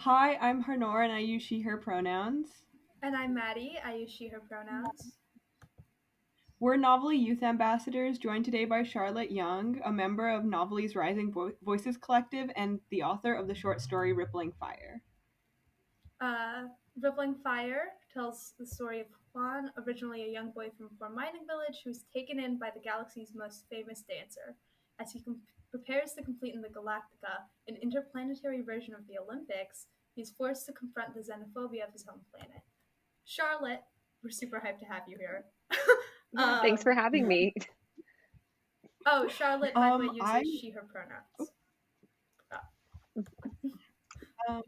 Hi, I'm Harnoor and I use she, her pronouns. And I'm Maddie. I use she, her pronouns. We're Novelly Youth Ambassadors, joined today by Charlotte Yeung, a member of Novelly's Rising Voices Collective and the author of the short story Rippling Fire. Rippling Fire tells the story of Hwan, originally a young boy from a poor mining village who is taken in by the galaxy's most famous dancer. As he prepares to complete in the Galactica, an interplanetary version of the Olympics, he's forced to confront the xenophobia of his home planet. Charlotte, we're super hyped to have you here. Yeah, thanks for having me. Oh, Charlotte, by the way, I uses she, her pronouns. um,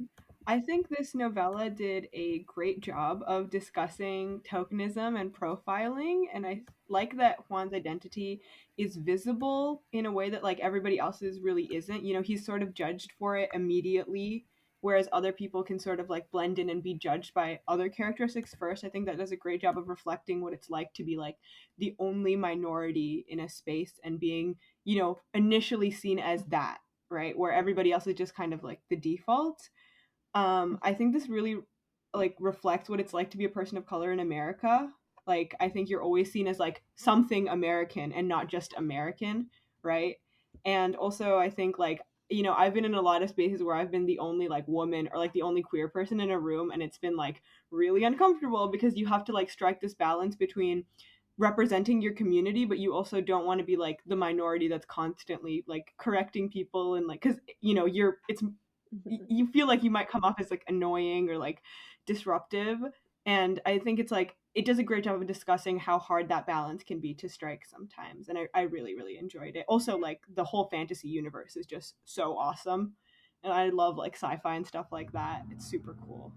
I think this novella did a great job of discussing tokenism and profiling, and I like that Juan's identity is visible in a way that like everybody else's really isn't. You know, he's sort of judged for it immediately, whereas other people can sort of like blend in and be judged by other characteristics first. I think that does a great job of reflecting what it's like to be like the only minority in a space and being, you know, initially seen as that, right? Where everybody else is just kind of like the default. I think this really like reflects what it's like to be a person of color in America. Like I think you're always seen as like something American and not just American, right? And also I think like you know, I've been in a lot of spaces where I've been the only like woman or like the only queer person in a room, and it's been like really uncomfortable because you have to like strike this balance between representing your community, but you also don't want to be like the minority that's constantly like correcting people and like because you know you're it's you feel like you might come off as like annoying or like disruptive, and I think it's like it does a great job of discussing how hard that balance can be to strike sometimes, and I really enjoyed it. Also, like the whole fantasy universe is just so awesome, and I love like sci-fi and stuff like that. It's super cool.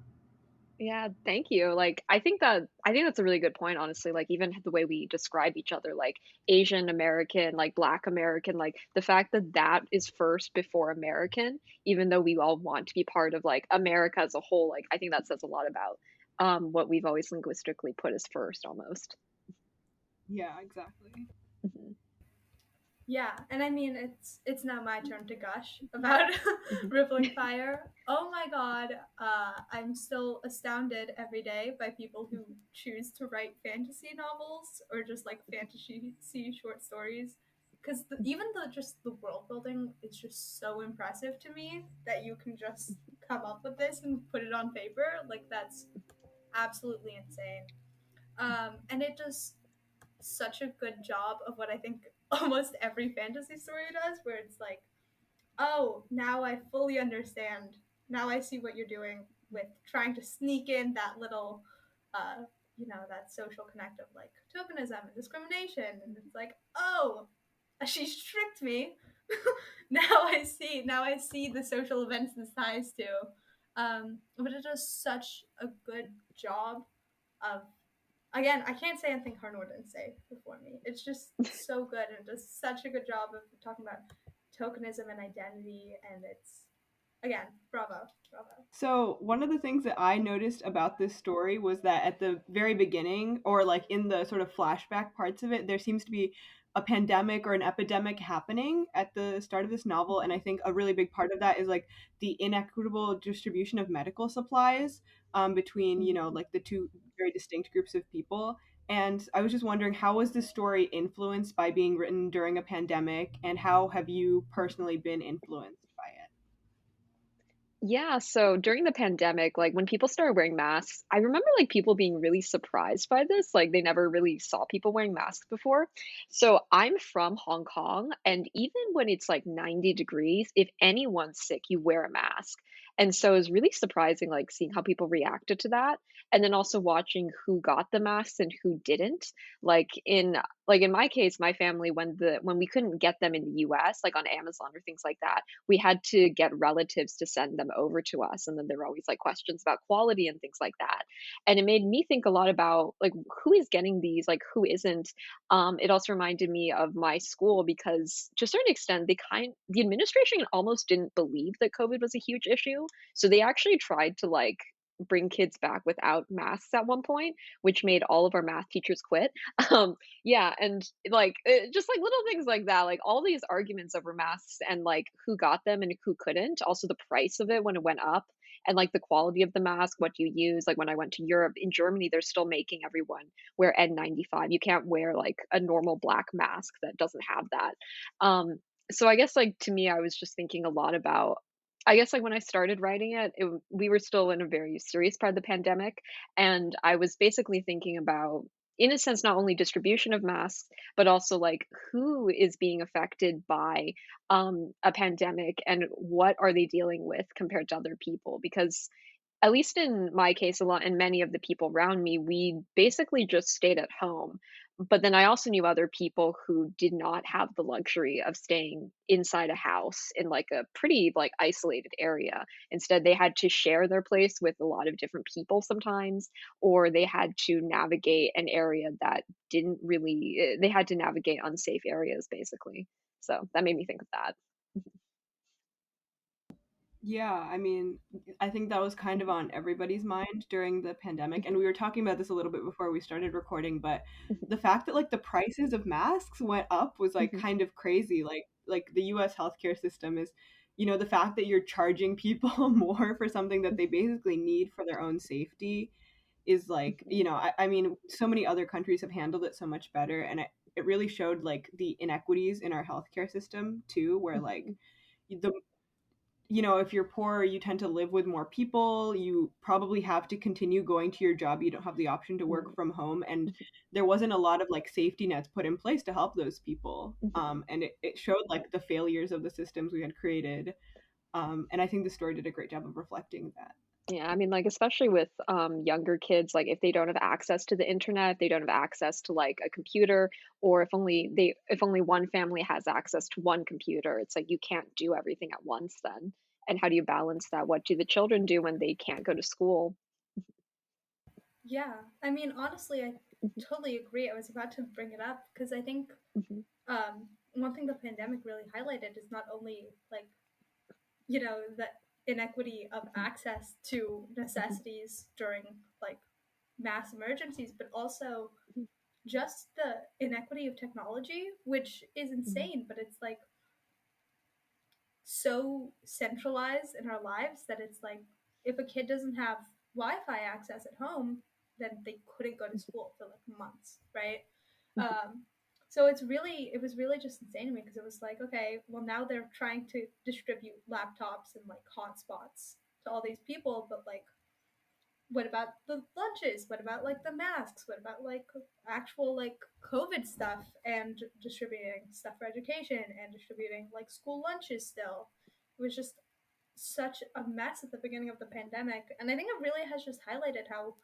Yeah, thank you. I think that's a really good point, honestly. Like even the way we describe each other, like Asian American, like Black American, like the fact that that is first before American, even though we all want to be part of like America as a whole, like I think that says a lot about what we've always linguistically put as first almost. Yeah, exactly. Mhm. Yeah, and I mean it's now my turn to gush about Mhm. Rippling Fire. Oh my god, I'm still astounded every day by people who choose to write fantasy novels or just like fantasy short stories. Because even the just the world building is just so impressive to me that you can just come up with this and put it on paper. Like that's absolutely insane. And it does such a good job of what I think almost every fantasy story does, where it's like, oh, now I fully understand. Now I see what you're doing with trying to sneak in that little, uh, that social connect of like tokenism and discrimination. And it's like, oh, she's tricked me. Now I see. Now I see the social events this ties to. But it does such a good job of again, I can't say anything Harnoor didn't say before me. It's just so good and it does such a good job of talking about tokenism and identity, and it's again, bravo, bravo. So, one of the things that I noticed about this story was that at the very beginning, or like in the sort of flashback parts of it, there seems to be a pandemic or an epidemic happening at the start of this novel. And I think a really big part of that is like the inequitable distribution of medical supplies between, you know, Mhm. like the two very distinct groups of people. And I was just wondering, how was this story influenced by being written during a pandemic, and how have you personally been influenced by it? Yeah, so during the pandemic, like when people started wearing masks, I remember like people being really surprised by this. Like they never really saw people wearing masks before. So I'm from Hong Kong, and even when it's like 90 degrees, if anyone's sick, you wear a mask. And so it was really surprising, like seeing how people reacted to that. And then also watching who got the masks and who didn't. Like in my case, my family, when we couldn't get them in the US, like on Amazon or things like that, we had to get relatives to send them over to us, and then there were always like questions about quality and things like that. And it made me think a lot about like who is getting these, like who isn't. It also reminded me of my school because to a certain extent the administration almost didn't believe that COVID was a huge issue, so they actually tried to like bring kids back without masks at one point, which made all of our math teachers quit. um yeah, and like just like little things like that, like all these arguments over masks and like who got them and who couldn't, also the price of it when it went up. and like the quality of the mask, what you use. Like when I went to Europe, in Germany, they're still making everyone wear N95. You can't wear like a normal black mask that doesn't have that. Um, so I guess like to me, I was just thinking a lot about, I guess like when I started writing we were still in a very serious part of the pandemic, and I was basically thinking about, in a sense, not only distribution of masks, but also like who is being affected by a pandemic and what are they dealing with compared to other people. Because at least in my case, a lot and many of the people around me, we basically just stayed at home. But then I also knew other people who did not have the luxury of staying inside a house in like a pretty like isolated area. Instead, they had to share their place with a lot of different people sometimes, or they had to navigate an area that didn't really, they had to navigate unsafe areas basically. So that made me think of that. Yeah, I mean, I think that was kind of on everybody's mind during the pandemic, and we were talking about this a little bit before we started recording, but the fact that like the prices of masks went up was like kind of crazy. Like the US healthcare system is, the fact that you're charging people more for something that they basically need for their own safety is like, I mean, so many other countries have handled it so much better, and it really showed like the inequities in our healthcare system too, where like the if you're poor, you tend to live with more people. You probably have to continue going to your job. You don't have the option to work from home. And there wasn't a lot of like safety nets put in place to help those people. And it showed like the failures of the systems we had created. And I think the story did a great job of reflecting that. Yeah, I mean, like, especially with younger kids, like if they don't have access to the internet, if they don't have access to like a computer, or if only one family has access to one computer, it's like you can't do everything at once then. And how do you balance that? What do the children do when they can't go to school? Yeah, I mean, honestly, I Mhm, totally agree. I was about to bring it up because I think mhm, one thing the pandemic really highlighted is not only like the inequity of mhm, access to mhm, necessities during like mass emergencies, but also mhm, just the inequity of technology, which is mhm, insane, but it's like so centralized in our lives that it's like if a kid doesn't have Wi-Fi access at home, then they couldn't go to school for like months, right? mhm, Um, so it was really just insane to me because it was like, okay, well now they're trying to distribute laptops and like hotspots to all these people, but like what about the lunches? What about like the masks? What about like actual like COVID stuff and distributing stuff for education and distributing like school lunches still? It was just such a mess at the beginning of the pandemic. And I think it really has just highlighted how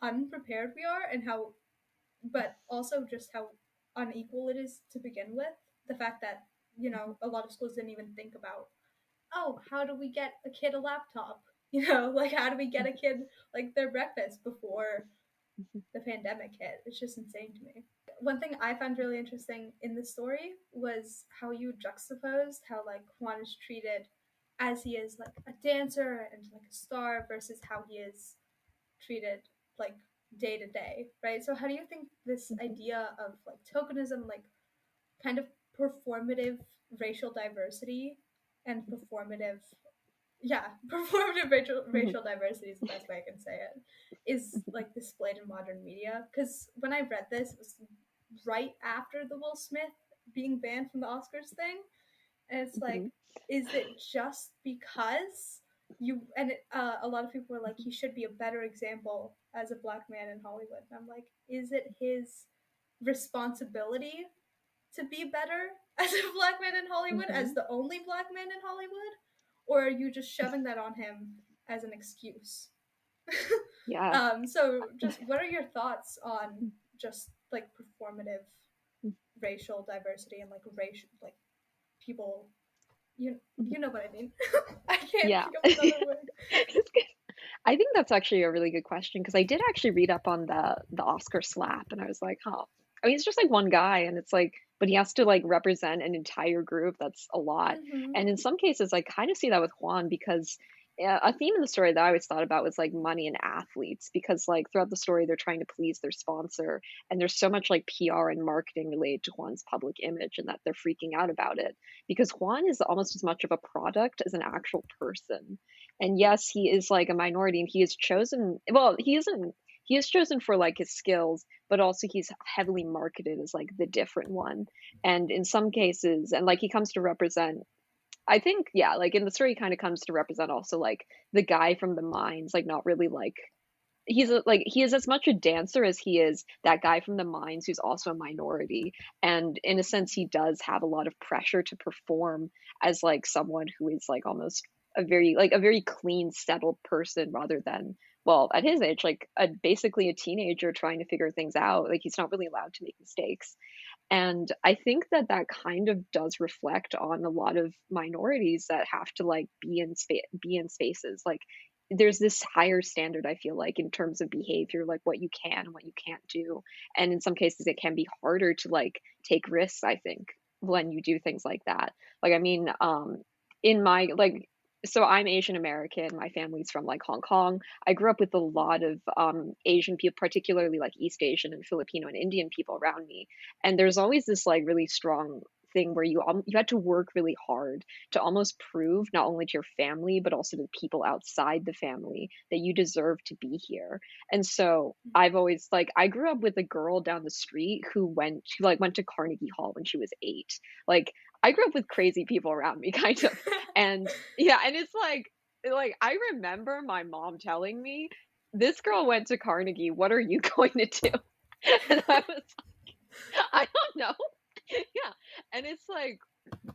unprepared we are and how, but also just how unequal it is to begin with. The fact that, a lot of schools didn't even think about, oh, how do we get a kid a laptop? Like how do we get a kid like their breakfast before mhm, the pandemic hit? It's just insane to me. One thing I found really interesting in the story was how you juxtaposed how like Hwan is treated as he is like a dancer and like a star versus how he is treated like day to day, right? So how do you think this mhm, idea of like tokenism, like kind of performative racial diversity and performative yeah, performative mhm, racial diversity is the best way I can say it, is like displayed in modern media? Because when I read this, it was right after the Will Smith being banned from the Oscars thing, and it's like, mhm, is it just because a lot of people were like he should be a better example as a black man in Hollywood, and I'm like, is it his responsibility to be better as a black man in Hollywood, as mhm. the only black man in Hollywood? Or are you just shoving that on him as an excuse? Yeah. So, just what are your thoughts on just like performative racial diversity and like racial, like people, you know what I mean? I can't Yeah. think of another word. I think that's actually a really good question because I did actually read up on the Oscar slap, and I was like, huh. I mean, it's just like one guy, and it's like, but he has to like represent an entire group. That's a lot. Mm-hmm. And in some cases, I kind of see that with Juan because yeah, a theme in the story that I always thought about was like money and athletes because like throughout the story they're trying to please their sponsor and there's so much like PR and marketing related to Juan's public image and that they're freaking out about it because Juan is almost as much of a product as an actual person. And yes, he is like a minority and he is chosen well, he is chosen for like his skills, but also he's heavily marketed as like the different one. And in some cases, and like he comes to represent I think, yeah, like in the story, he kind of comes to represent also like the guy from the mines, like not really like like he is as much a dancer as he is that guy from the mines who's also a minority. And in a sense, he does have a lot of pressure to perform as like someone who is like almost a very clean, settled person rather than well, at his age, like basically a teenager trying to figure things out. Like he's not really allowed to make mistakes. And I think that that kind of does reflect on a lot of minorities that have to like be in spaces. Like there's this higher standard I feel like in terms of behavior, like what you can and what you can't do. And in some cases it can be harder to like take risks, I think, when you do things like that. Like I mean, in my like so I'm Asian American. My family's from like Hong Kong. I grew up with a lot of Asian people, particularly like East Asian and Filipino and Indian people around me, and there's always this like really strong thing where you had to work really hard to almost prove not only to your family but also to the people outside the family that you deserve to be here. And so I've always like I grew up with a girl down the street who went to Carnegie Hall when she was 8. Like I grew up with crazy people around me kind of. And yeah, and it's like I remember my mom telling me this girl went to Carnegie, what are you going to do? And I was I don't know. Yeah. And it's like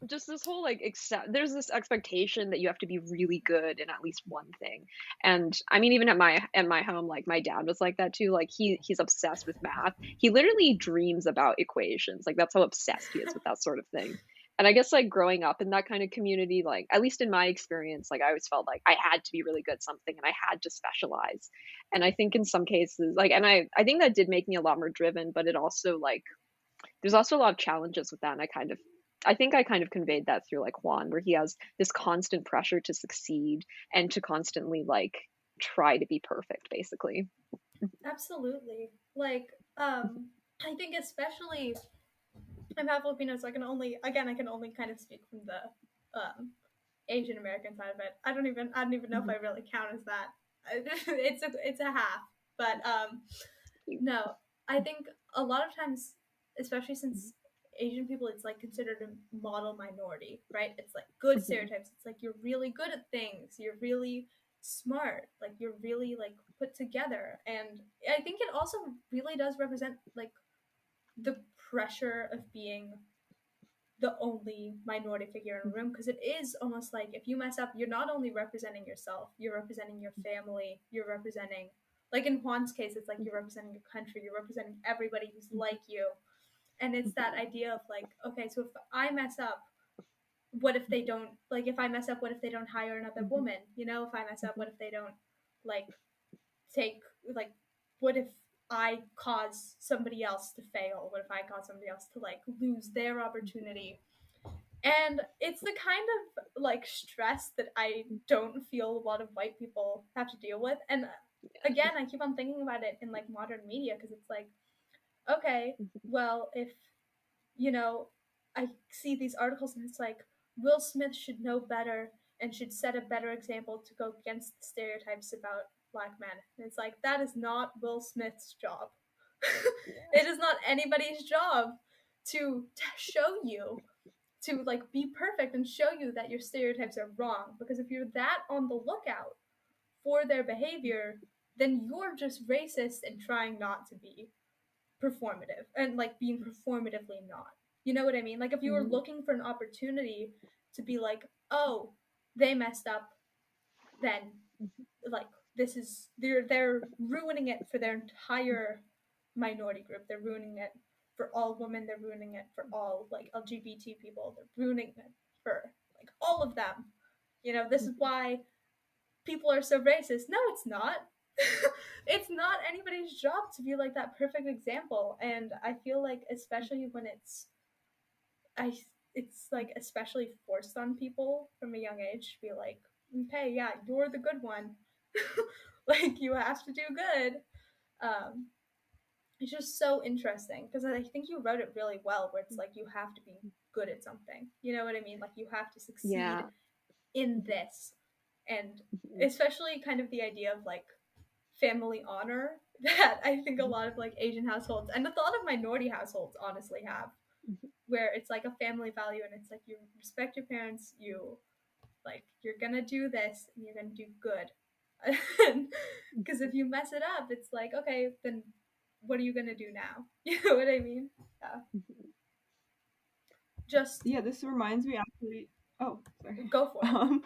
just this whole like accept there's this expectation that you have to be really good in at least one thing. And I mean even at my home like my dad was like that too. Like he's obsessed with math. He literally dreams about equations. Like that's how obsessed he is with that sort of thing. And I guess like growing up in that kind of community, like at least in my experience, like I always felt like I had to be really good at something and I had to specialize. And I think in some cases like and I think that did make me a lot more driven, but it also like there's also a lot of challenges with that. And I think I kind of conveyed that through like Juan, where he has this constant pressure to succeed and to constantly like try to be perfect, basically. Absolutely. Like, I think especially I'm half Filipino, so I can only kind of speak from the Asian American side of it. I don't even know if I really count as that. It's a half, but no, I think a lot of times, especially since Asian people, it's like considered a model minority, right? It's like good Mhm. stereotypes. It's like you're really good at things. You're really smart. Like you're really like put together. And I think it also really does represent like the pressure of being the only minority figure in a room because it is almost like if you mess up, you're not only representing yourself, you're representing your family, you're representing like in Juan's case, it's like you're representing your country, you're representing everybody who's like you. And it's that idea of like, okay, so if I mess up, what if they don't like if I mess up, what if they don't hire another Mhm. woman? You know, if I mess up, what if they don't like take like what if I cause somebody else to fail? What if I cause somebody else to like lose their opportunity? And it's the kind of like stress that I don't feel a lot of white people have to deal with. And again, I keep on thinking about it in like modern media because it's like, okay, well, if you know, I see these articles and it's like Will Smith should know better and should set a better example to go against the stereotypes about black men. And it's like that is not Will Smith's job. Yeah. It is not anybody's job to show you to like be perfect and show you that your stereotypes are wrong because if you're that on the lookout for their behavior then you're just racist and trying not to be performative and like being performatively not. You know what I mean? Like if you were Mhm. looking for an opportunity to be like, oh, they messed up, then like this is they're ruining it for their entire minority group. They're ruining it for all women. They're ruining it for all like LGBT people. They're ruining it for like all of them. You know, this is why people are so racist. No, it's not. It's not anybody's job to be like that perfect example. And I feel like especially when I it's like especially forced on people from a young age to be like Okay, yeah, you're the good one. Like, you have to do good. Um, it's just so interesting because I think you wrote it really well, where it's like you have to be good at something. You know what I mean? Like, you have to succeed Yeah. in this. And Mhm. especially kind of the idea of like family honor that I think a lot of like Asian households and a lot of minority households honestly have, Mhm. where it's like a family value and it's like you respect your parents, you like you're gonna do this and you're gonna do good. Because if you mess it up, it's like, okay, then what are you gonna do now? You know what I mean? Yeah. Mhm. Just Yeah, this reminds me actually. Oh, sorry. go for it. Um,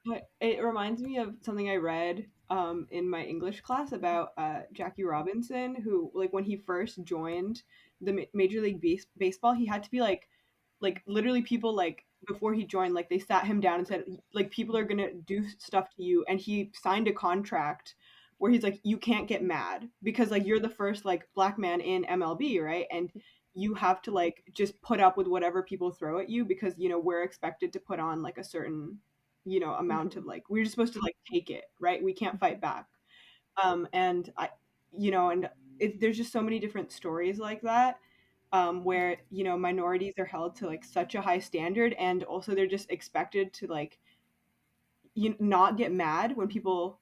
but it reminds me of something I read in my English class about Jackie Robinson, who like when he first joined the Major League Baseball, he had to be like literally people like before he joined, like they sat him down and said like people are gonna do stuff to you, and he signed a contract where he's like you can't get mad because like you're the first like black man in MLB, right? And you have to like just put up with whatever people throw at you because you know we're expected to put on like a certain amount Mhm. of like we're just supposed to like take it, right? We can't fight back. And I and there's just so many different stories like that, where minorities are held to like such a high standard, and also they're just expected to like not get mad when people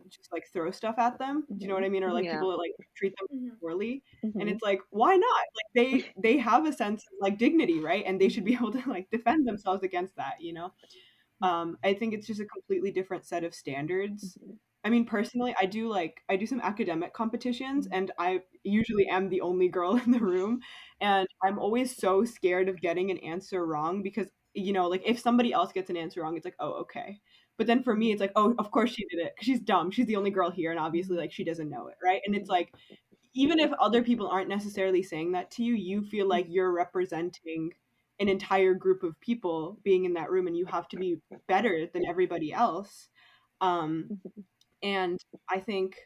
just like throw stuff at them. Do you know what Mhm. I mean? Or like Yeah. people like treat them Mm-hmm. poorly. And Mhm. it's like, why not? Like they have a sense of like dignity, right? And they should be Mhm. able to like defend themselves against that. I think it's just a completely different set of standards. Mhm. I mean, personally, I do some academic competitions, Mhm. and I usually am the only girl in the room, and I'm always so scared of getting an answer wrong because like if somebody else gets an answer wrong, it's like, oh, okay. But then for me, it's like, oh, of course she did it because she's dumb. She's the only girl here, and obviously, like she doesn't know it, right? And it's like, even if other people aren't necessarily saying that to you, you feel like you're representing an entire group of people being in that room, and you have to be better than everybody else. Um, Mhm. and I think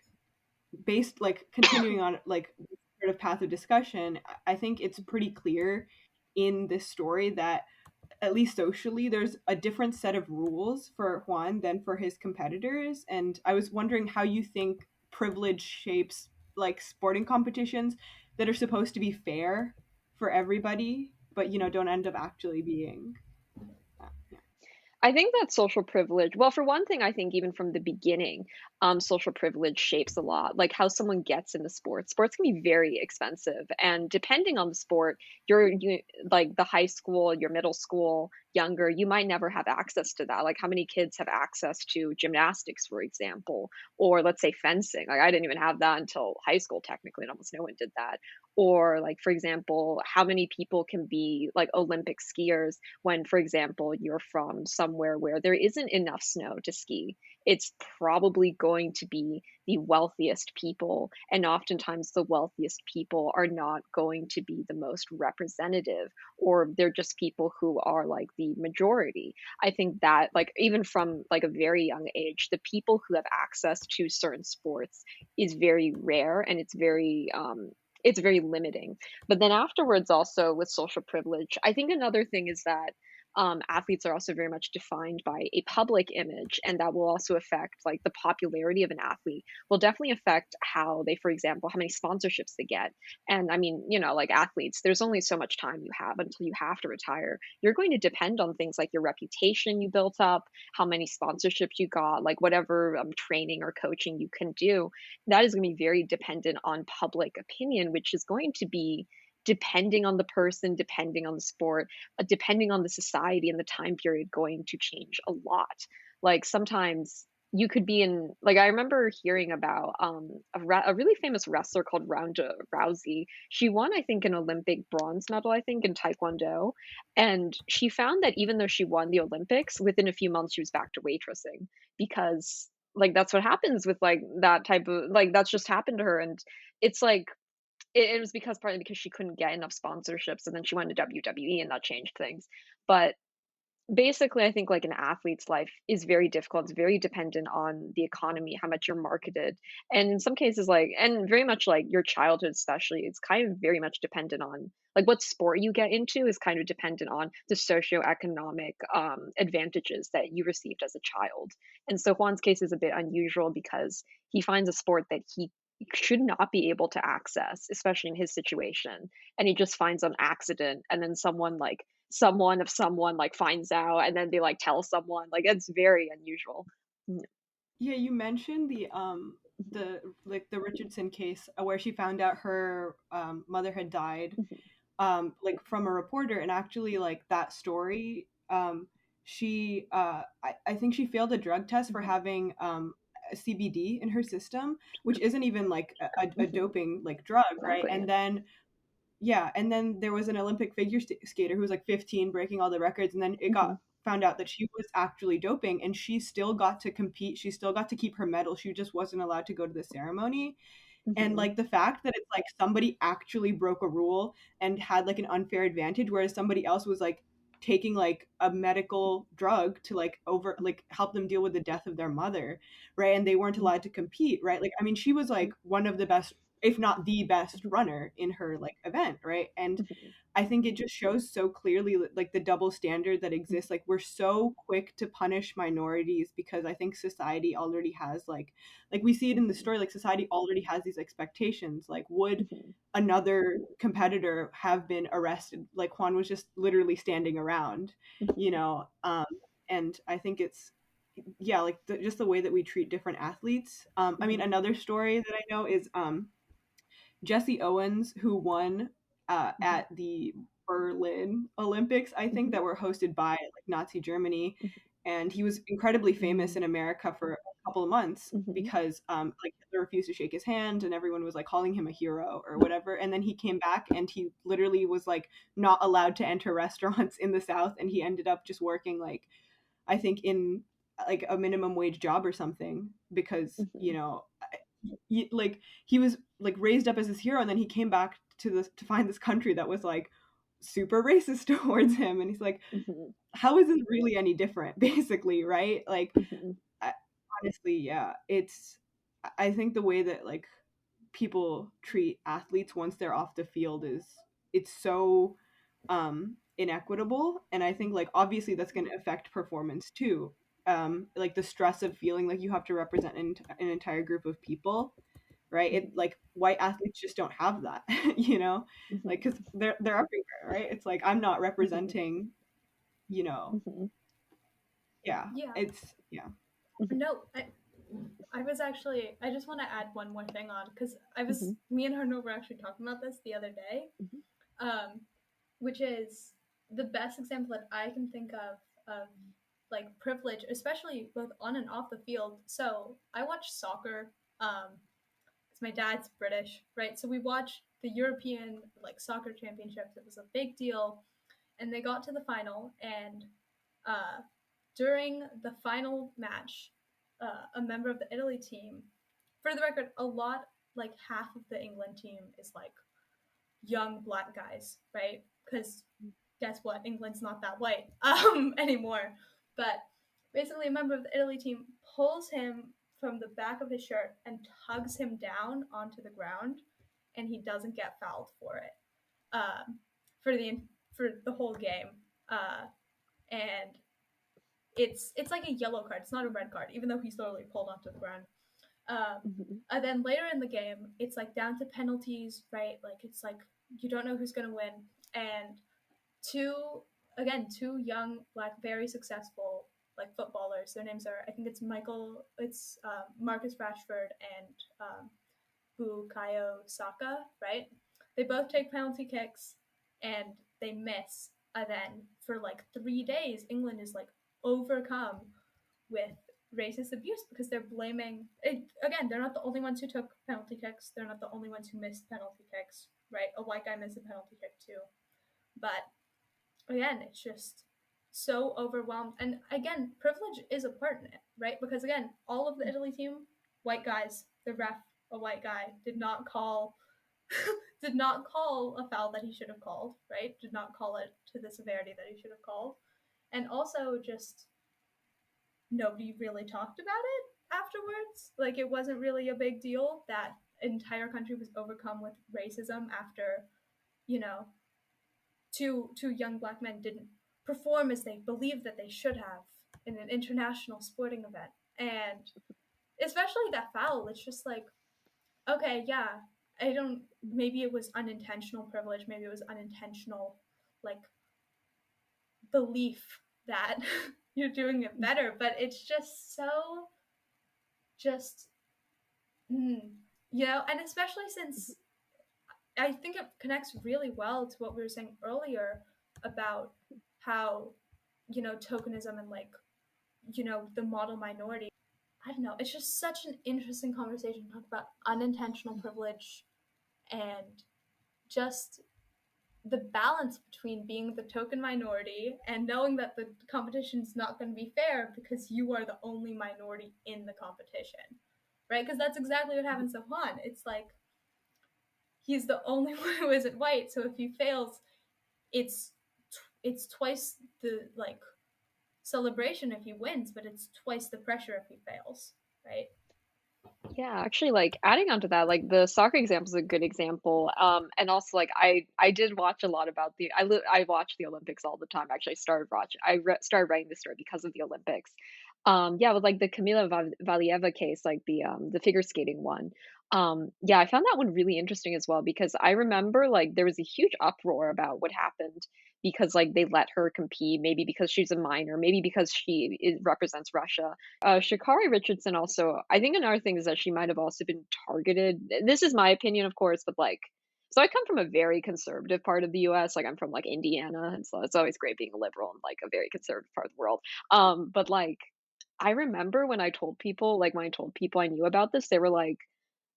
based like continuing on like sort of path of discussion, I think it's pretty clear in this story that at least socially there's a different set of rules for Hwan than for his competitors. And I was wondering how you think privilege shapes like sporting competitions that are supposed to be fair for everybody, but don't end up actually being that. Yeah. I think that social privilege, well, for one thing, I think even from the beginning, social privilege shapes a lot, like how someone gets into sports. Sports can be very expensive, and depending on the sport, you like the high school, your middle school, younger, you might never have access to that. Like how many kids have access to gymnastics, for example, or let's say fencing. Like I didn't even have that until high school, technically, and almost no one did that. Or like, for example, how many people can be like Olympic skiers when, for example, you're from somewhere where there isn't enough snow to ski. It's probably going to be the wealthiest people, and oftentimes the wealthiest people are not going to be the most representative, or they're just people who are like the majority. I think that like even from like a very young age, the people who have access to certain sports is very rare, and it's very limiting. But then afterwards, also with social privilege, I think another thing is that athletes are also very much defined by a public image, and that will also affect like the popularity of an athlete. Will definitely affect how they, for example, how many sponsorships they get. And I mean, like athletes, there's only so much time you have until you have to retire. You're going to depend on things like your reputation you built up, how many sponsorships you got, like whatever training or coaching you can do. That is going to be very dependent on public opinion, which is going to be depending on the person, depending on the sport, depending on the society and the time period, going to change a lot. Like sometimes you could be in, like I remember hearing about a really famous wrestler called Ronda Rousey. She won, I think, an Olympic bronze medal, I think, in Taekwondo. And she found that even though she won the Olympics, within a few months she was back to waitressing because like that's what happens with like that type of like that's just happened to her. And it's like it was because partly because she couldn't get enough sponsorships, and then she went to WWE, and that changed things. But basically, I think like an athlete's life is very difficult. It's very dependent on the economy, how much you're marketed. And in some cases, like, and very much like your childhood, especially, it's kind of very much dependent on like what sport you get into is kind of dependent on the socioeconomic advantages that you received as a child. And so Juan's case is a bit unusual because he finds a sport that he should not be able to access, especially in his situation. And he just finds on accident, and then someone of someone like finds out and then they like tell someone like it's very unusual. Mhm, Yeah, you mentioned the like the Richardson case, where she found out her mother had died, mhm, like from a reporter, and actually like that story, she I think she failed a drug test for mhm. having a CBD in her system, which isn't even like a Mhm, doping like drug, right? exactly. And then yeah, and then there was an Olympic figure skater who was like 15 breaking all the records, and then it got Mhm, found out that she was actually doping, and she still got to compete. She still got to keep her medal. She just wasn't allowed to go to the ceremony. And mhm, like the fact that it's like somebody actually broke a rule and had like an unfair advantage, whereas somebody else was like taking like a medical drug to like over like help them deal with the death of their mother, right? And they weren't mhm, allowed to compete, right? Like I mean, she was like one of the best, if not the best mhm, runner in her like event, right? And mhm, I think it just shows so clearly like the double standard that mhm, exists. Like we're so quick to punish minorities because I think society already has like we see it in the mhm, story, like society already has these expectations. Like would mhm, another competitor have been arrested? Like Juan was just literally standing around, you mhm, know. And I think it's yeah, like just the way that we treat different athletes. I mean, mhm, another story that I know is Jesse Owens, who won mhm, at the Berlin Olympics, I think, mhm, that were hosted by like Nazi Germany, and he was incredibly famous mhm, in America for a couple of months mhm, because like Hitler refused to shake his hand, and everyone was like calling him a hero or whatever. And then he came back, and he literally was like not allowed to enter restaurants in the South, and he ended up just working like I think in like a minimum wage job or something because mhm, like he was like raised up as this hero, and then he came back to this to find this country that was like super racist towards him, and he's like, mhm, how is this really any different basically, right? Like mhm, I, honestly, yeah, it's I think the way that like people treat athletes once they're off the field is it's so inequitable, and I think like obviously that's going to affect performance too, like the stress of feeling like you have to represent an entire group of people, right? It mhm, like white athletes just don't have that, you know, like because mhm, they're everywhere, right? It's like I'm not mhm, representing, you know, mhm, yeah, Yeah. it's yeah. mhm, No, I was actually, I just want to add one more thing on because mhm, me and Harnoor were actually talking about this the other day, mhm, um, which is the best example that I can think of like privilege, especially both on and off the field. So I watch soccer because my dad's British, right? So we watched the European like soccer championships. It was a big deal, and they got to the final, and uh, during the final match, a member of the Italy team, for the record, a lot like half of the England team is like young black guys, right? Because guess what? England's not that white anymore. But basically, a member of the Italy team pulls him from the back of his shirt and tugs him down onto the ground, and he doesn't get fouled for it um, for the whole game. Uh, and it's like a yellow card. It's not a red card, even though he's literally pulled onto the ground. Um, mhm, and then later in the game, it's like down to penalties, right? Like it's like you don't know who's gonna win, and two two young black very successful like footballers. Their names are it's Marcus Rashford and Bukayo Saka, right? They both take penalty kicks and they miss. And then for like 3 days, England is like overcome with racist abuse because they're blaming it, again, they're not the only ones who took penalty kicks, they're not the only ones who missed penalty kicks, right? A white guy missed a penalty kick too. But again, it's just so overwhelmed. And again, privilege is a part in it, right? Because again, all of the Italy team, white guys, the ref, a white guy, did not call did not call a foul that he should have called, right? Did not call it to the severity that he should have called. And also just nobody really talked about it afterwards. Like it wasn't really a big deal that entire country was overcome with racism after, you know, two young black men didn't perform as they believed that they should have in an international sporting event. And especially that foul, it's just like, okay, yeah, I don't, maybe it was unintentional privilege, maybe it was unintentional, like, belief that you're doing it better, but it's just so, just, and especially since I think it connects really well to what we were saying earlier about how, tokenism and like, the model minority. I don't know. It's just such an interesting conversation to talk about unintentional privilege and just the balance between being the token minority and knowing that the competition is not going to be fair because you are the only minority in the competition, right? Because that's exactly what happens to Hwan. It's like he's the only one who isn't white, so if he fails, it's it's twice the like celebration if he wins, but it's twice the pressure if he fails, right? Yeah, actually, like adding on to that, like the soccer example is a good example. And also like I did watch a lot about I watch the Olympics all the time. Actually, started writing this story because of the Olympics. Yeah, with like the Valieva case, like the figure skating one. Yeah, I found that one really interesting as well because I remember like there was a huge uproar about what happened because like they let her compete, maybe because she's a minor, maybe because represents Russia. Sha'Carri Richardson also, I think another thing is that she might have also been targeted. This is my opinion, of course, but like, so I come from a very conservative part of the US. Like I'm from like Indiana, and so it's always great being a liberal in like a very conservative part of the world. But like, I remember when I told people I knew about this, they were like,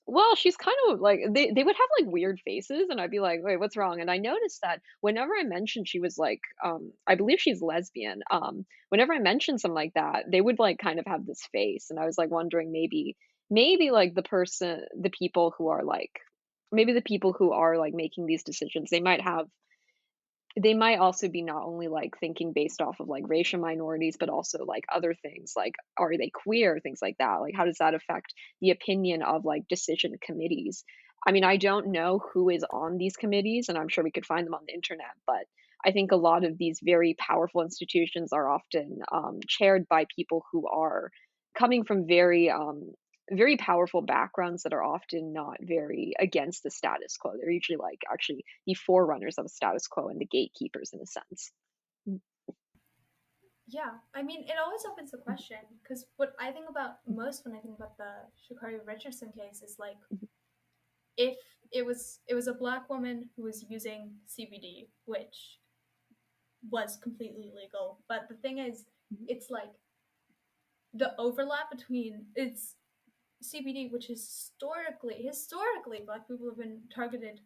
well, she's kind of like they would have like weird faces and I'd be like, "Wait, what's wrong?" And I noticed that whenever I mentioned she was like I believe she's lesbian, whenever I mentioned something like that, they would like kind of have this face and I was like wondering maybe like the people who are like maybe the people who are like making these decisions, they might also be not only like thinking based off of like racial minorities, but also like other things like are they queer, things like that. Like how does that affect the opinion of like decision committees? I mean, I don't know who is on these committees, and I'm sure we could find them on the internet, but I think a lot of these very powerful institutions are often chaired by people who are coming from very powerful backgrounds that are often not very against the status quo. They're usually like actually the forerunners of a status quo and the gatekeepers in a sense. Yeah, I mean, it always opens the question because what I think about most when I think about the Sha'Carri Richardson case is like if it was a black woman who was using CBD, which was completely legal, but the thing is, it's like the overlap between it's CBD, which is historically, black people have been targeted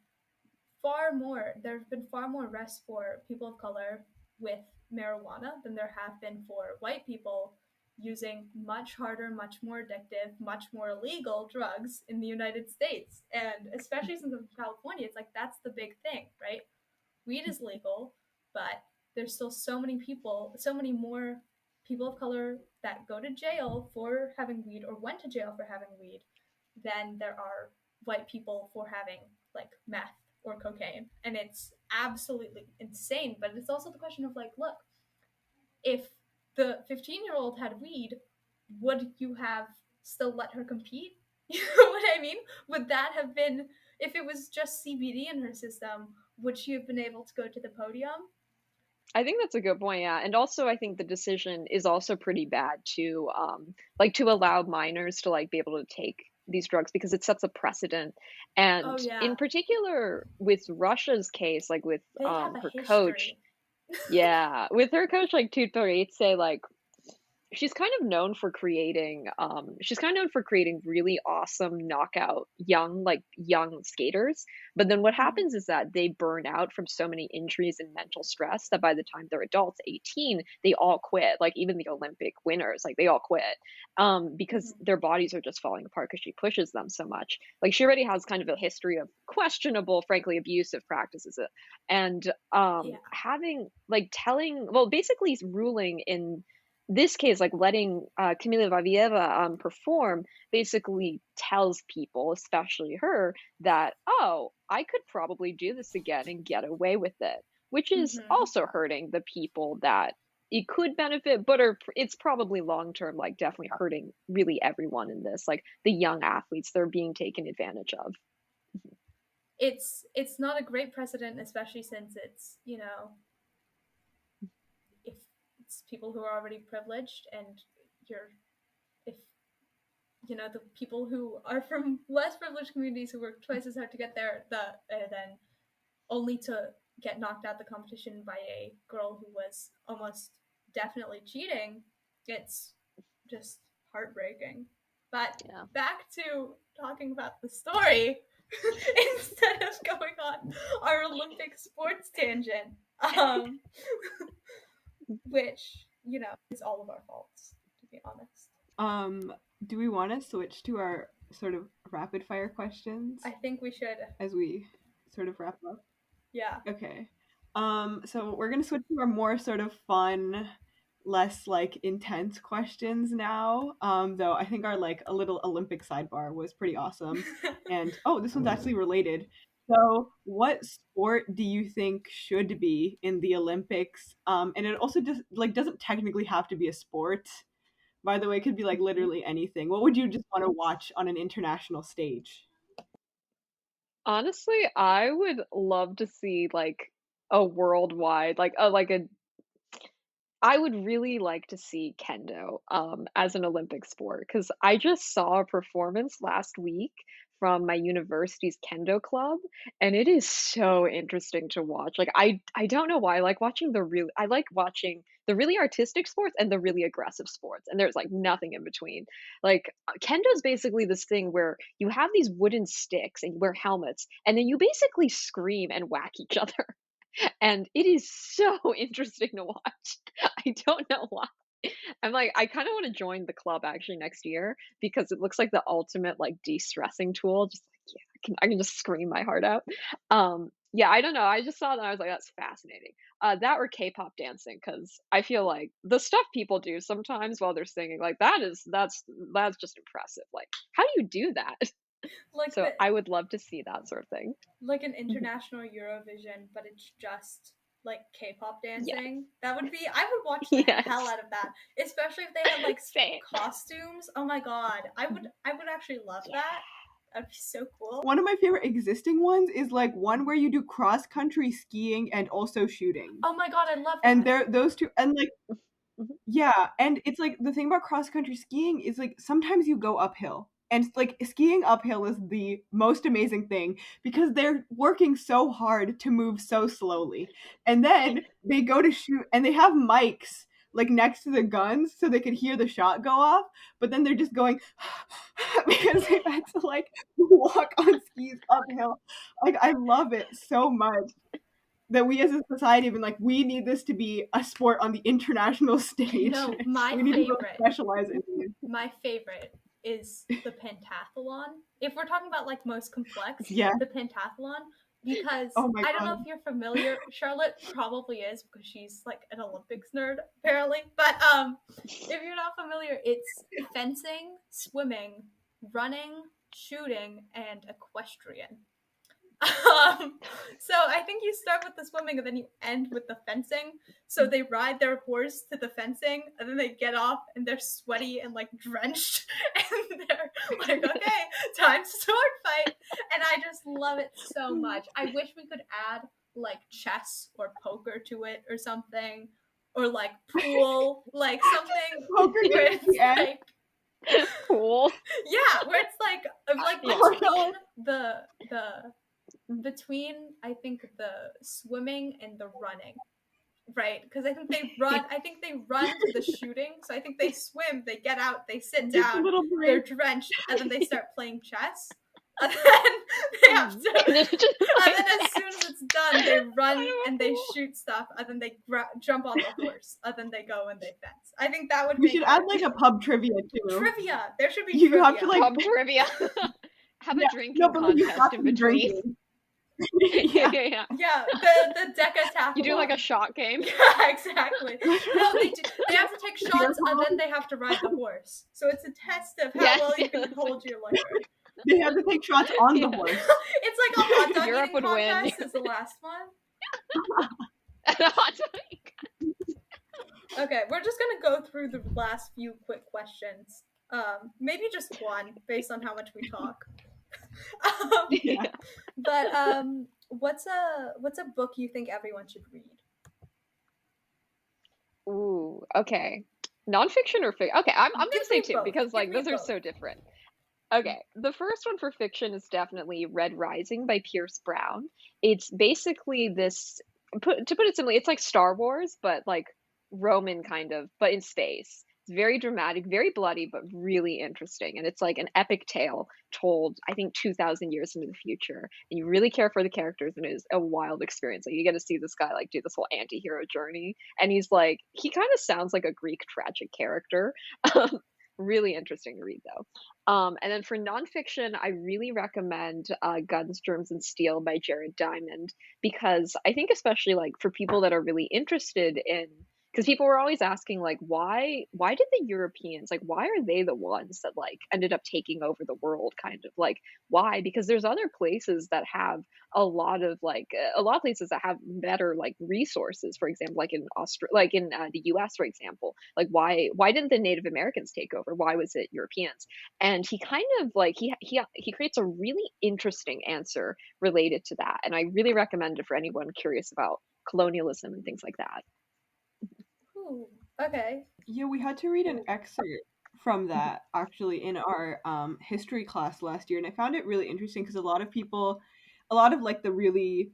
far more. There have been far more arrests for people of color with marijuana than there have been for white people using much harder, much more addictive, much more illegal drugs in the United States. And especially since I'm from California, it's like that's the big thing, right? Weed is legal, but there's still so many people, so many more people of color that go to jail for having weed or went to jail for having weed than there are white people for having like meth or cocaine. And it's absolutely insane. But it's also the question of like, look, if the 15-year-old had weed, would you have still let her compete? You know what I mean? Would that have been, if it was just CBD in her system, would she have been able to go to the podium? I think that's a good point, yeah. And also I think the decision is also pretty bad to like to allow minors to like be able to take these drugs because it sets a precedent. Oh, And yeah. in particular with Russia's case, like with They have a her coach, history. yeah, with her coach like Tutoritse, like she's kind of known for creating really awesome knockout young skaters. But then what Mhm. happens is that they burn out from so many injuries and mental stress that by the time they're adults, 18, they all quit. Like even the Olympic winners, like they all quit. Because Mhm. their bodies are just falling apart because she pushes them so much. Like she already has kind of a history of questionable, frankly abusive practices. And Yeah. having like telling well basically ruling in this case, like letting Camila Vavieva perform basically tells people, especially her, that, oh, I could probably do this again and get away with it, which is Mhm. also hurting the people that it could benefit, but it's probably long term, like definitely hurting really everyone in this, like the young athletes, they're being taken advantage of. It's not a great precedent, especially since it's, if it's people who are already privileged, and you're if the people who are from less privileged communities who work twice as hard to get there, then only to get knocked out the competition by a girl who was almost definitely cheating. It's just heartbreaking. But Yeah. back to talking about the story instead of going on our Olympic sports tangent, um, which is all of our faults, to be honest. Um, do we want to switch to our sort of rapid fire questions I think we should. as we sort of wrap up? Yeah. Okay. So we're gonna switch to our more sort of fun, less like intense questions now. Though I think our like a little Olympic sidebar was pretty awesome. And oh, this one's actually related. So, what sport do you think should be in the Olympics? And it also just like doesn't technically have to be a sport. By the way, it could be like Mhm. literally anything. What would you just want to watch on an international stage? Honestly, I would love to see like a worldwide, like a I would really like to see kendo as an Olympic sport because I just saw a performance last week from my university's kendo club, and it is so interesting to watch. Like I don't know why I like watching the really artistic sports and the really aggressive sports, and there's like nothing in between. Like kendo is basically this thing where you have these wooden sticks and you wear helmets, and then you basically scream and whack each other. And it is so interesting to watch. I don't know why. I'm like, I kind of want to join the club actually next year because it looks like the ultimate like de-stressing tool. Just like, yeah, I can just scream my heart out. Yeah, I don't know. I just saw that. I was like, that's fascinating. That or K-pop dancing because I feel like the stuff people do sometimes while they're singing, like that's just impressive. Like, how do you do that? like So the I would love to see that sort of thing. like an Mhm. international Eurovision, but it's just like K-pop Yeah. dancing. That would be I would watch the hell Yes. out of that, especially if they had like Same. costumes. Oh my god, I would Mhm. I would actually love Yeah. that. That'd be so cool. One of my favorite existing ones is like one where you do cross country skiing and also shooting. Oh my god, I love And that. there those two and like Mhm. yeah, and it's like the thing about cross country skiing is like sometimes you go uphill. And like skiing uphill is the most amazing thing because they're working so hard to move so slowly. And then they go to shoot and they have mics like next to the guns so they could hear the shot go off, but then they're just going because they had to like walk on skis uphill. Like I love it so much that we as a society have been like, we need this to be a sport on the international stage. No, We need to really specialize in it. my favorite is the pentathlon. If we're talking about like most complex, Yeah. the pentathlon, because Oh my I don't know god. if you're familiar. Charlotte probably is because she's like an Olympics nerd apparently. But if you're not familiar, it's fencing, swimming, running, shooting, and equestrian. Um, so I think you start with the swimming and then you end with the fencing. So they ride their horse to the fencing and then they get off and they're sweaty and like drenched and they're like, okay, time to sword fight. And I just love it so much. I wish we could add like chess or poker to it or something, or like pool, like something Poker where game at it's the end. like Cool. yeah, where it's like Yeah. between the between I think the swimming and the running. Right, because I think they run. I think they run to the shooting. So I think they swim, they get out, they sit Just a down, little they're break. drenched, and then they start playing chess. And then they have to. And then just And like then as soon as it's done, they run and they fool. shoot stuff, and then they jump on the horse, and then they go and they fence. I think that would We make should it add like a pub trivia too. trivia. There should be You trivia. have to like Pub trivia. Have a no, drinking but like you contest have in to be between. drinking. Yeah, yeah, yeah. Yeah, the decathlon. You do like a shot game. Yeah, exactly. No, they have to take Beer shots and pong. then they have to ride the horse. So it's a test of how Yes, well you yes, can that's hold your liquor. They have to take shots on the Yeah. horse. It's like a hot dog Europe eating would win. contest is the last one. Okay, we're just gonna go through the last few quick questions. Maybe just one, based on how much we talk. Yeah. But what's a book you think everyone should read? Ooh, okay. Nonfiction or fiction? Okay, I'm gonna Give say me two both. because Give like me those are both. so different. Okay, the first one for fiction is definitely Red Rising by Pierce Brown. It's basically this, to put it simply, it's like Star Wars, but like Roman kind of, but in space. It's very dramatic, very bloody, but really interesting. And it's like an epic tale told, I think, 2,000 years into the future. And you really care for the characters, and it is a wild experience. Like you get to see this guy like do this whole anti-hero journey. And he's like, he kind of sounds like a Greek tragic character. Really interesting to read though. And then for nonfiction, I really recommend Guns, Germs, and Steel by Jared Diamond because I think especially like for people that are really interested in, because people were always asking like why did the Europeans, like why are they the ones that like ended up taking over the world, kind of like why? Because there's other places that have a lot of places that have better like resources, for example, like in like in the US, for example. Like why didn't the Native Americans take over? Why was it Europeans? And he kind of like he creates a really interesting answer related to that, and I really recommend it for anyone curious about colonialism and things like that. Ooh, okay. Yeah, we had to read an excerpt from that actually in our history class last year, and I found it really interesting because a lot of people, a lot of like the really,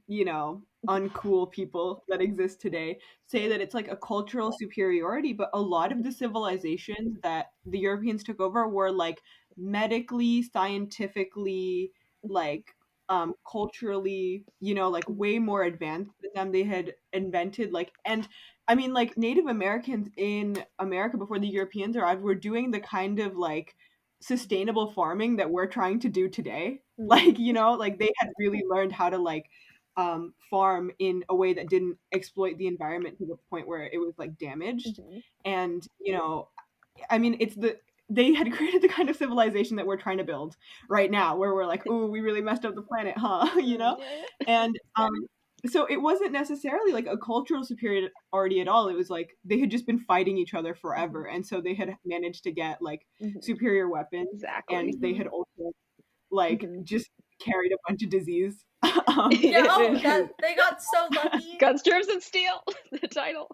uncool people that exist today say that it's like a cultural superiority, but a lot of the civilizations that the Europeans took over were like medically, scientifically, like culturally, like way more advanced than them. They had invented like, and I mean, like Native Americans in America before the Europeans arrived were doing the kind of like sustainable farming that we're trying to do today. Like, like they had really learned how to like farm in a way that didn't exploit the environment to the point where it was like damaged. Mhm. And, I mean, they had created the kind of civilization that we're trying to build right now, where we're like, ooh, we really messed up the planet, huh? Yeah. And so it wasn't necessarily like a cultural superiority at all. It was like they had just been fighting each other forever, and so they had managed to get like Mhm. superior weapons, Exactly. and they had also like Mhm. just carried a bunch of disease. Yeah, they got so lucky. Guns, Germs, and Steel, the title.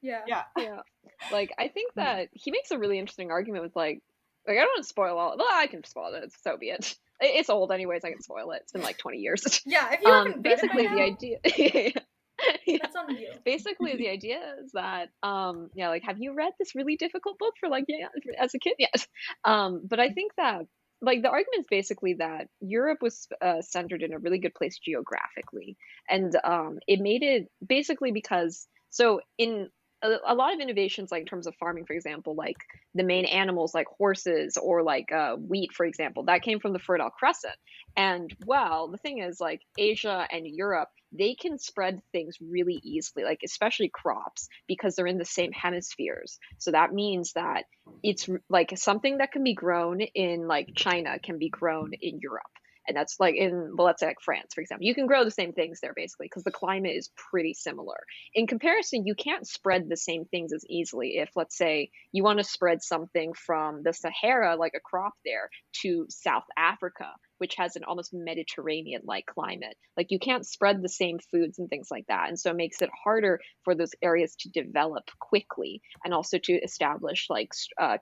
Yeah. Yeah. Like I think that he makes a really interesting argument with like I don't want to spoil all. Well, I can spoil it. So be it. It's old anyways. I can spoil it. It's been like 20 years. Yeah, if you haven't read it by Basically now, the idea. Yeah. that's on you. Basically the idea is that yeah, like have you read this really difficult book for like as a kid? Yes. But I think that like the argument is basically that Europe was centered in a really good place geographically, and it made it basically because so in a lot of innovations, like in terms of farming, for example, like the main animals like horses or like wheat, for example, that came from the Fertile Crescent. And well, the thing is, like Asia and Europe, they can spread things really easily, like especially crops, because they're in the same hemispheres. So that means that it's like something that can be grown in like China can be grown in Europe. And that's like in, well, let's say like France, for example. You can grow the same things there basically because the climate is pretty similar. In comparison, you can't spread the same things as easily if, let's say, you want to spread something from the Sahara, like a crop there, to South Africa, which has an almost Mediterranean-like climate. Like you can't spread the same foods and things like that. And so it makes it harder for those areas to develop quickly and also to establish like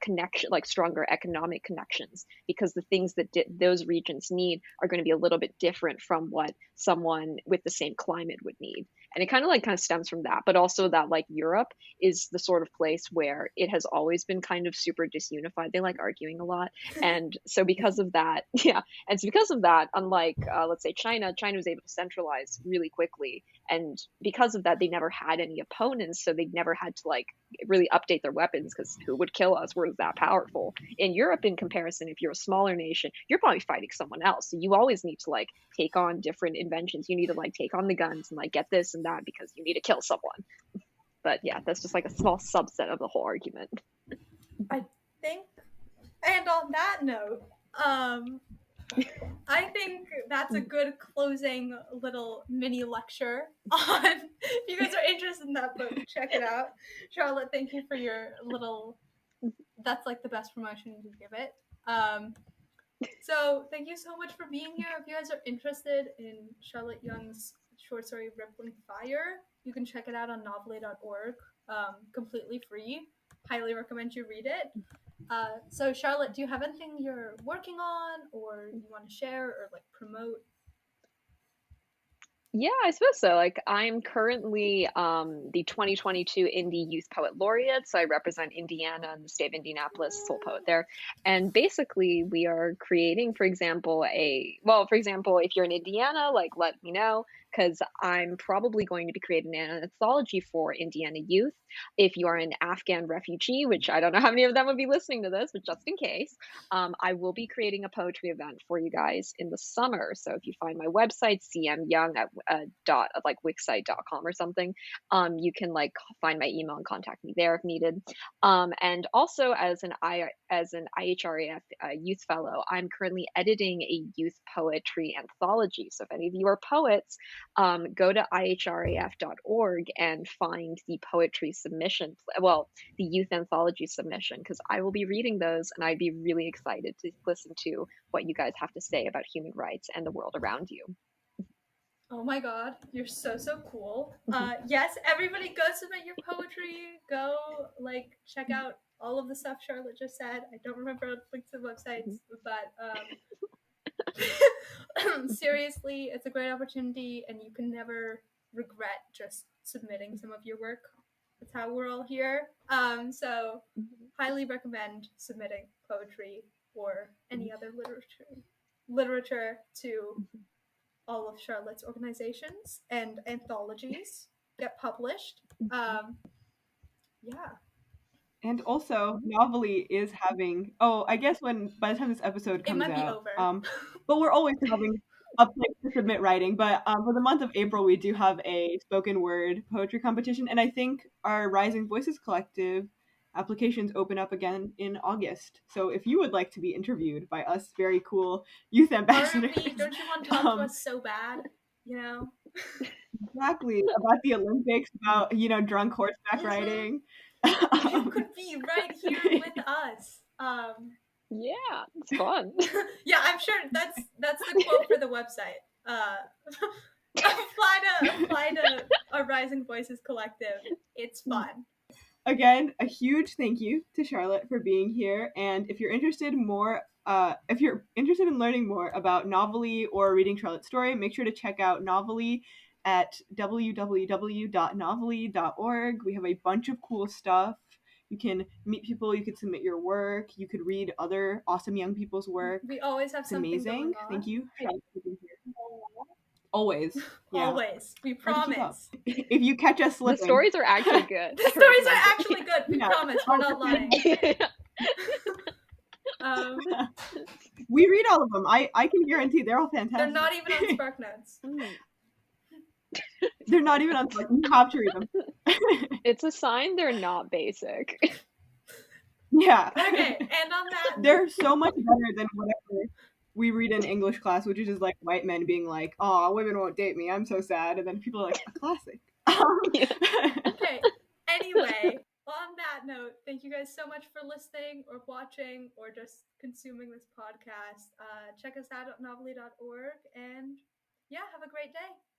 connection, like stronger economic connections, because the things that those regions need are going to be a little bit different from what someone with the same climate would need. And it kind of stems from that, but also that like Europe is the sort of place where it has always been kind of super disunified. They like arguing a lot. And so because of that, yeah, and so because of that, unlike let's say China was able to centralize really quickly, and because of that, they never had any opponents, so they never had to like really update their weapons because who would kill us? We're that powerful. In Europe, in comparison, if you're a smaller nation, you're probably fighting someone else. So you always need to like take on different inventions. You need to like take on the guns and like get this and that because you need to kill someone. But yeah, that's just like a small subset of the whole argument. I think, and on that note, I think that's a good closing little mini lecture on. If you guys are interested in that book, check it out. Charlotte, thank you for your little. That's like the best promotion you can give it. So thank you so much for being here. If you guys are interested in Charlotte Yeung's short story Rippling Fire, you can check it out on novelly.org, completely free. Highly recommend you read it. So Charlotte, do you have anything you're working on or you want to share or like promote? Yeah, I suppose so. Like I'm currently the 2022 Indie Youth Poet Laureate, so I represent Indiana and the state of Indianapolis, sole poet there. And basically, we are creating, for example, if you're in Indiana, like let me know because I'm probably going to be creating an anthology for Indiana youth. If you are an Afghan refugee, which I don't know how many of them would be listening to this, but just in case, I will be creating a poetry event for you guys in the summer. So if you find my website, cmyoung at wixsite.com or something, you can like find my email and contact me there if needed. And also as an IHRAF youth fellow, I'm currently editing a youth poetry anthology. So if any of you are poets, go to ihraf.org and find the poetry submission, the youth anthology submission, because I will be reading those and I'd be really excited to listen to what you guys have to say about human rights and the world around you. Oh my god, you're so cool. Yes, everybody go submit your poetry. Go like check out all of the stuff Charlotte just said. I don't remember the link to the websites, but seriously, it's a great opportunity and you can never regret just submitting some of your work. That's how we're all here. So highly recommend submitting poetry or any other literature to all of Charlotte's organizations and anthologies get published. Yeah. And also, Novelly is having. Oh, I guess by the time this episode comes it might out, be over. but we're always having a place to submit writing. But for the month of April, we do have a spoken word poetry competition, and I think our Rising Voices Collective applications open up again in August. So if you would like to be interviewed by us, very cool youth ambassadors, RMB, don't you want to talk to us so bad? You know. Exactly, about the Olympics, about drunk horseback riding. You could be right here with us. Yeah, it's fun. Yeah, I'm sure that's the quote for the website. Apply to a Rising Voices Collective. It's fun. Again, a huge thank you to Charlotte for being here. And if you're interested in learning more about Novelly or reading Charlotte's story, make sure to check out Novelly at www.novelly.org. We have a bunch of cool stuff. You can meet people, you could submit your work, you could read other awesome young people's work. We always have something amazing. Going on. Thank you, Charlotte, for being here. Always. Yeah. Always. We promise. If you catch us slipping. The stories are actually good. The stories are actually good. We promise. We're not lying. We read all of them. I can guarantee they're all fantastic. They're not even on SparkNotes. They're not even on SparkNotes. You have to read them. It's a sign they're not basic. Yeah. Okay, and on that... They're so much better than whatever we read in English class, which is just like white men being like, "Oh, women won't date me. I'm so sad." And then people are like, "A classic." Okay. Anyway, on that note, thank you guys so much for listening or watching or just consuming this podcast. Check us out at novelly.org and yeah, have a great day.